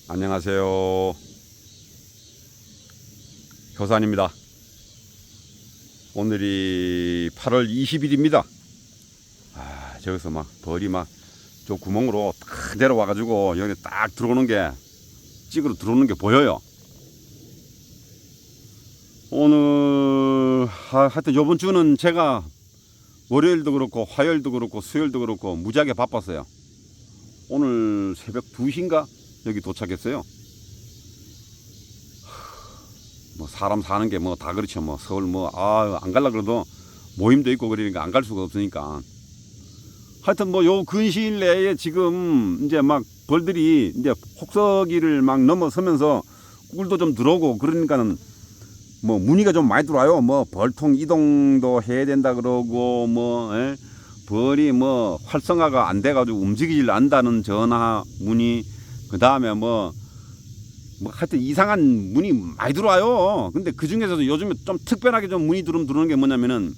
안녕하세요. 효산입니다. 오늘이 8월 20일입니다. 저기서 막 벌이 막 저 구멍으로 딱 내려와 가지고 여기 딱 들어오는 게 찌그러 들어오는 게 보여요. 오늘 하여튼 요번 주는 제가 월요일도 그렇고 화요일도 그렇고 수요일도 그렇고 무지하게 바빴어요. 오늘 새벽 2시인가 여기 도착했어요. 뭐 사람 사는 게 뭐 다 그렇죠. 뭐 서울 뭐 안 갈라 그래도 모임도 있고 그러니까 안 갈 수가 없으니까. 하여튼 뭐 요 근시일 내에 지금 이제 막 벌들이 이제 혹서기를 막 넘어서면서 꿀도 좀 들어오고 그러니까는 뭐 문의가 좀 많이 들어와요. 뭐 벌통 이동도 해야 된다 그러고 뭐 벌이 뭐 활성화가 안 돼가지고 움직이질 않는다는 전화 문의, 그 다음에 뭐 하여튼 이상한 문의 많이 들어와요. 근데 그 중에서도 요즘에 좀 특별하게 좀 문의 들어오는 게 뭐냐면은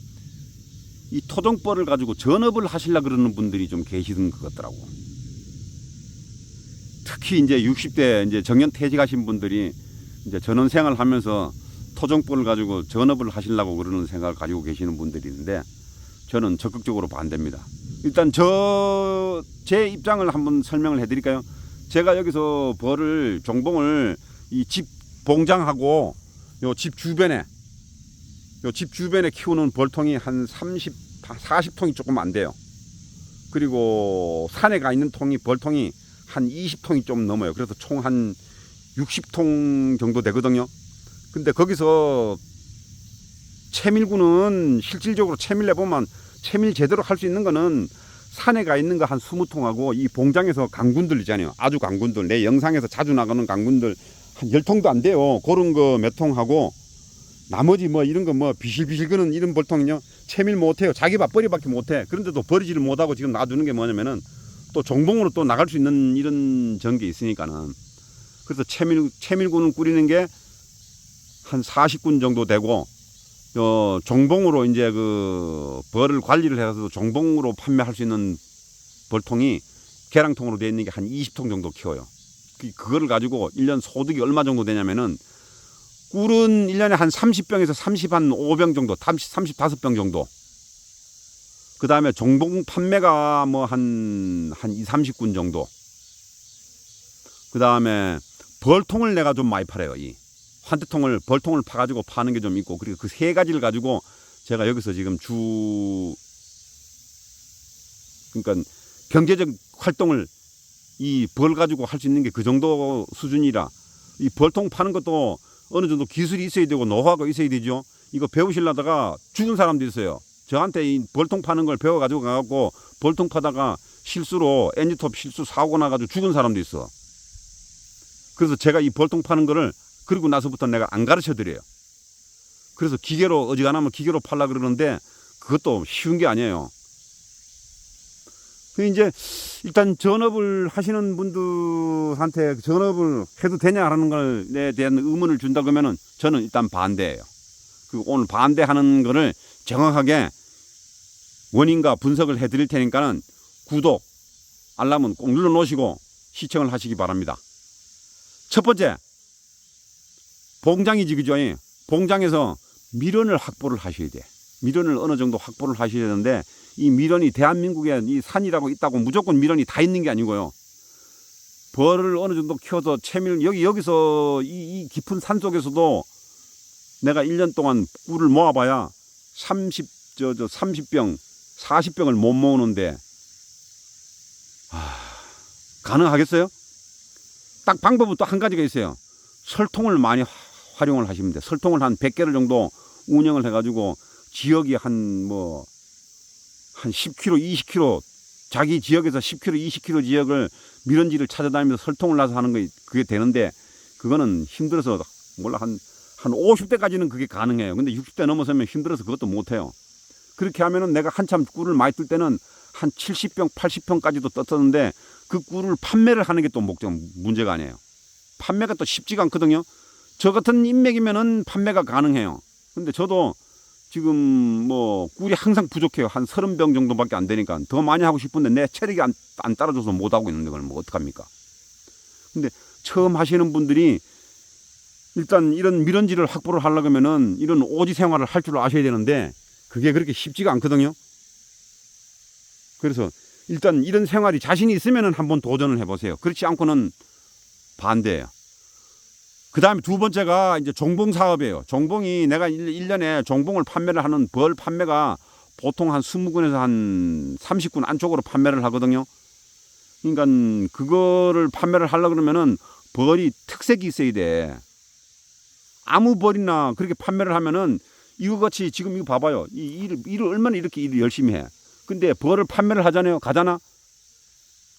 이 토종벌을 가지고 전업을 하시려 그러는 분들이 좀 계시는 것 같더라고. 특히 이제 60대 이제 정년 퇴직하신 분들이 이제 전원 생활을 하면서 토종벌을 가지고 전업을 하시려고 그러는 생각을 가지고 계시는 분들이 있는데 저는 적극적으로 반대입니다. 일단 제 입장을 한번 설명을 해드릴까요? 제가 여기서 벌을 종봉을 이 집 봉장하고 요 집 주변에 키우는 벌통이 한 40통이 조금 안 돼요. 그리고 산에 가 있는 벌통이 한 20통이 좀 넘어요. 그래서 총 한 60통 정도 되거든요. 근데 거기서 채밀구는 실질적으로 채밀 내보면 채밀 제대로 할 수 있는 거는 산에 가 있는 거 한 20통하고 이 봉장에서 강군들 있잖아요. 아주 강군들. 내 영상에서 자주 나가는 강군들 한 10통도 안 돼요. 그런 거 몇 통하고 나머지 뭐 이런 거 뭐 비실비실 거는 이런 벌통은요 채밀 못해요. 자기 밥벌이밖에 못해. 그런데도 버리지를 못하고 지금 놔두는 게 뭐냐면은 또 종봉으로 또 나갈 수 있는 이런 전개 있으니까는. 그래서 채밀군을 꾸리는 게 한 40군 정도 되고 종봉으로 이제 그 벌을 관리를 해서 종봉으로 판매할 수 있는 벌통이 계량통으로 되어 있는 게 한 20통 정도 키워요. 그거를 가지고 1년 소득이 얼마 정도 되냐면은 꿀은 1년에 한 30병에서 35병 정도, 35병 정도. 그 다음에 종봉 판매가 뭐 한 2, 30군 정도. 그 다음에 벌통을 내가 좀 많이 팔아요. 벌통을 파가지고 파는 게 좀 있고, 그리고 그 세 가지를 가지고 제가 여기서 지금 그러니까 경제적 활동을 이 벌 가지고 할 수 있는 게 그 정도 수준이라, 이 벌통 파는 것도 어느 정도 기술이 있어야 되고 노하우가 있어야 되죠. 이거 배우시려다가 죽은 사람도 있어요. 저한테 이 벌통 파는 걸 배워가지고 가갖고 벌통 파다가 실수로 엔지톱 실수 사고 나가지고 죽은 사람도 있어. 그래서 제가 이 벌통 파는 거를 그리고 나서부터 내가 안 가르쳐 드려요. 그래서 기계로 어지간하면 기계로 팔라 그러는데 그것도 쉬운 게 아니에요. 이제 일단 전업을 하시는 분들한테 전업을 해도 되냐라는 것에 대한 의문을 준다 그러면은 저는 일단 반대예요. 오늘 반대하는 거를 정확하게 원인과 분석을 해드릴 테니까는 구독, 알람은 꼭 눌러 놓으시고 시청을 하시기 바랍니다. 첫 번째, 봉장이지, 그죠? 봉장에서 밀원을 확보를 하셔야 돼. 밀원을 어느 정도 확보를 하셔야 되는데, 이 밀원이 대한민국에 이 산이라고 있다고 무조건 밀원이 다 있는 게 아니고요. 벌을 어느 정도 키워서 여기서 이 깊은 산 속에서도 내가 1년 동안 꿀을 모아봐야 30병, 40병을 못 모으는데, 가능하겠어요? 딱 방법은 또 한 가지가 있어요. 설통을 많이 활용을 하시면 돼요. 설통을 한 100개를 정도 운영을 해가지고 지역이 한 10km, 20km, 자기 지역에서 10km, 20km 지역을 밀원지를 찾아다니면서 설통을 놔서 하는 거 그게 되는데, 그거는 힘들어서 몰라 한 50대까지는 그게 가능해요. 근데 60대 넘어서면 힘들어서 그것도 못해요. 그렇게 하면은 내가 한참 꿀을 많이 뜰 때는 한 70병, 80병까지도 떴었는데 그 꿀을 판매를 하는 게 또 문제가 아니에요. 판매가 또 쉽지가 않거든요. 저 같은 인맥이면은 판매가 가능해요. 근데 저도 지금 뭐 꿀이 항상 부족해요. 한 30병 정도밖에 안 되니까 더 많이 하고 싶은데 내 체력이 안 따라줘서 못 하고 있는데 그걸 뭐 어떡합니까? 근데 처음 하시는 분들이 일단 이런 미련지를 확보를 하려고 하면은 이런 오지 생활을 할 줄 아셔야 되는데 그게 그렇게 쉽지가 않거든요. 그래서 일단 이런 생활이 자신이 있으면은 한번 도전을 해보세요. 그렇지 않고는 반대예요. 그 다음에 두 번째가 이제 종봉 사업이에요. 종봉이 내가 1년에 종봉을 판매를 하는 벌 판매가 보통 한 20군에서 한 30군 안쪽으로 판매를 하거든요. 그러니까 그거를 판매를 하려고 그러면은 벌이 특색이 있어야 돼. 아무 벌이나 그렇게 판매를 하면은 이거 같이 지금 이거 봐봐요. 이 일을 얼마나 이렇게 일을 열심히 해. 근데 벌을 판매를 하잖아요. 가잖아.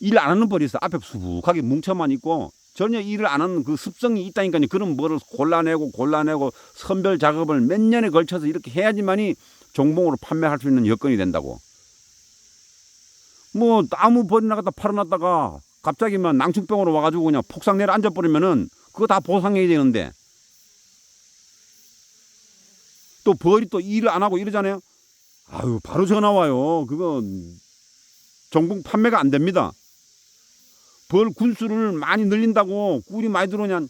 일 안 하는 벌이 있어. 앞에 수북하게 뭉쳐만 있고 전혀 일을 안 하는 그 습성이 있다니까요. 그런 벌을 골라내고 선별 작업을 몇 년에 걸쳐서 이렇게 해야지만이 종봉으로 판매할 수 있는 여건이 된다고. 뭐 아무 벌이나 갖다 팔아놨다가 갑자기만 낭충병으로 와가지고 그냥 폭삭 내려 앉아버리면은 그거 다 보상해야 되는데 또 벌이 또 일을 안 하고 이러잖아요. 아유 바로 전화 와요. 그거 종봉 판매가 안 됩니다. 벌 군수를 많이 늘린다고 꿀이 많이 들어오냐.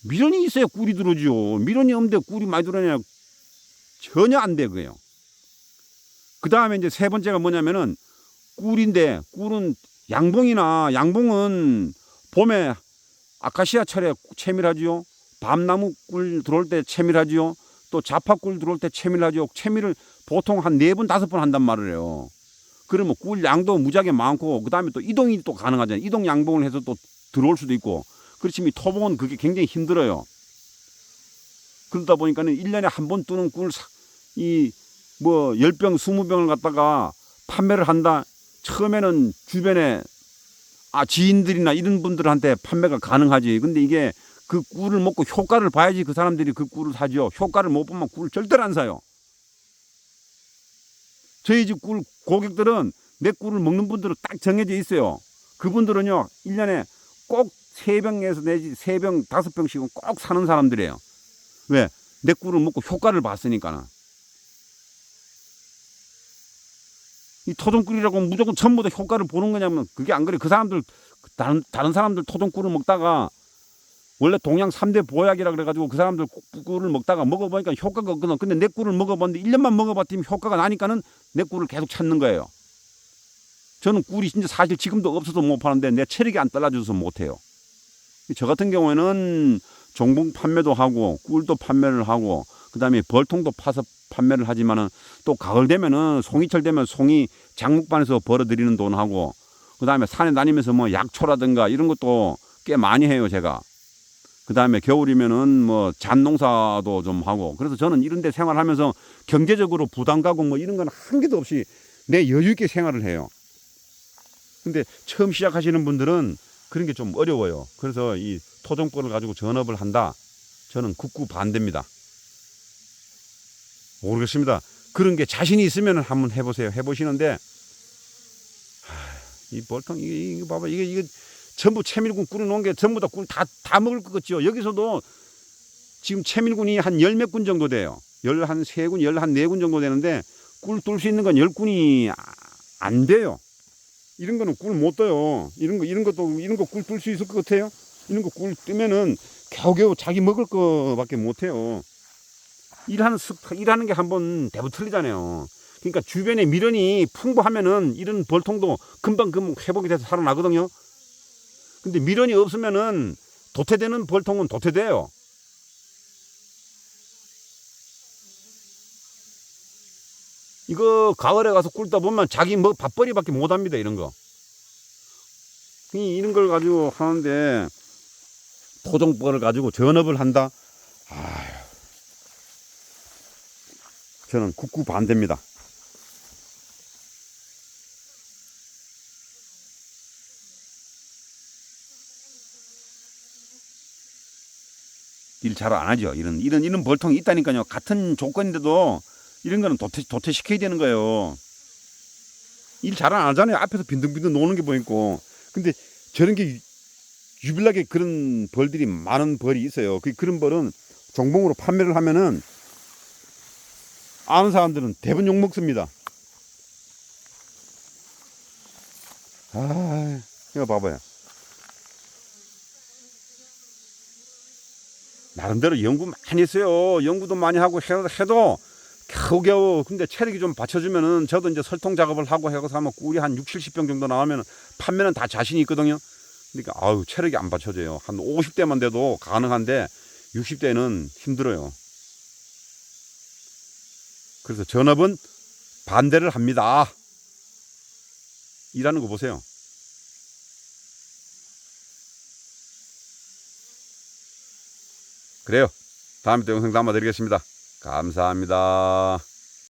미련이 있어야 꿀이 들어오죠. 미련이 없는데 꿀이 많이 들어오냐. 전혀 안 돼 그게요. 그 다음에 이제 세 번째가 뭐냐면은 꿀인데 꿀은 양봉은 봄에 아카시아 철에 채밀하지요. 밤나무 꿀 들어올 때 채밀하지요. 또 자파꿀 들어올 때 채밀하죠. 채밀을 보통 한 4번 5번 한단 말이에요. 그러면 꿀 양도 무지하게 많고 그 다음에 또 이동이 또 가능하잖아요. 이동 양봉을 해서 또 들어올 수도 있고. 그렇지만 토봉은 그게 굉장히 힘들어요. 그러다 보니까는 1년에 한 번 뜨는 꿀 이 뭐 10병 20병을 갖다가 판매를 한다. 처음에는 주변에 지인들이나 이런 분들한테 판매가 가능하지. 근데 이게 그 꿀을 먹고 효과를 봐야지 그 사람들이 그 꿀을 사죠. 효과를 못 보면 꿀을 절대로 안 사요. 저희 집 꿀 고객들은 내 꿀을 먹는 분들은 딱 정해져 있어요. 그분들은요 1년에 꼭 3병에서 내지 3병 5병씩은 꼭 사는 사람들이에요. 왜? 내 꿀을 먹고 효과를 봤으니까는. 이 토종꿀이라고 무조건 전부 다 효과를 보는 거냐면 그게 안 그래. 그 사람들 다른 사람들 토종꿀을 먹다가 원래 동양 3대 보약이라 그래가지고 그 사람들 꿀을 먹다가 먹어보니까 효과가 없거든. 근데 내 꿀을 먹어봤는데 1년만 먹어봤더니 효과가 나니까는 내 꿀을 계속 찾는 거예요. 저는 꿀이 진짜 사실 지금도 없어서 못 파는데 내 체력이 안 따라줘서 못해요. 저 같은 경우에는 종봉 판매도 하고 꿀도 판매를 하고 그 다음에 벌통도 파서 판매를 하지만은 또 가을 되면은 송이철 되면 송이 장목반에서 벌어들이는 돈 하고 그 다음에 산에 다니면서 뭐 약초라든가 이런 것도 꽤 많이 해요 제가. 그 다음에 겨울이면은 뭐 잡농사도 좀 하고 그래서 저는 이런 데 생활하면서 경제적으로 부담 가고 뭐 이런 건 한 개도 없이 내 여유 있게 생활을 해요. 근데 처음 시작하시는 분들은 그런 게 좀 어려워요. 그래서 이 토종벌을 가지고 전업을 한다. 저는 극구 반대입니다. 모르겠습니다. 그런 게 자신이 있으면 한번 해보세요. 해보시는데 이 벌통 이거 봐봐 이게 전부 채밀군 꿀을 게 전부 다 꿀 다 먹을 것 같죠. 여기서도 지금 채밀군이 한 10몇 군 정도 돼요. 13군, 14군 정도 되는데 꿀 뚫을 수 있는 건 10군이 안 돼요. 이런 거는 꿀 못 떠요. 이런 거 꿀 뚫을 수 있을 것 같아요. 이런 거 꿀 뜨면은 겨우겨우 자기 먹을 거밖에 못 해요. 일하는 게 한번 대부 틀리잖아요. 그러니까 주변에 미련이 풍부하면은 이런 벌통도 금방 회복이 돼서 살아나거든요. 근데 미련이 없으면은 도태되는 벌통은 도태돼요. 이거 가을에 가서 꿀다 보면 자기 뭐 밥벌이밖에 못 합니다. 이런 거. 이런 걸 가지고 하는데 토종벌을 가지고 전업을 한다. 저는 극구 반대입니다. 일 잘 안 하죠. 이런 벌통이 있다니까요. 같은 조건인데도 이런 거는 도태시켜야 되는 거예요. 일 잘 안 하잖아요. 앞에서 빈둥빈둥 노는 게 보이고. 근데 저런 게 유별나게 그런 벌들이 많은 벌이 있어요. 그런 벌은 종봉으로 판매를 하면은 아는 사람들은 대부분 욕 먹습니다. 이거 봐봐요. 나름대로 연구 많이 했어요. 연구도 많이 하고 해도 겨우겨우 근데 체력이 좀 받쳐주면은 저도 이제 설통 작업을 하고 해서 하면 꿀이 한 6, 70병 정도 나오면 판매는 다 자신이 있거든요. 그러니까 아유 체력이 안 받쳐져요. 한 50대만 돼도 가능한데 60대는 힘들어요. 그래서 전업은 반대를 합니다. 일하는 거 보세요. 그래요. 다음에 또 영상 담아드리겠습니다. 감사합니다.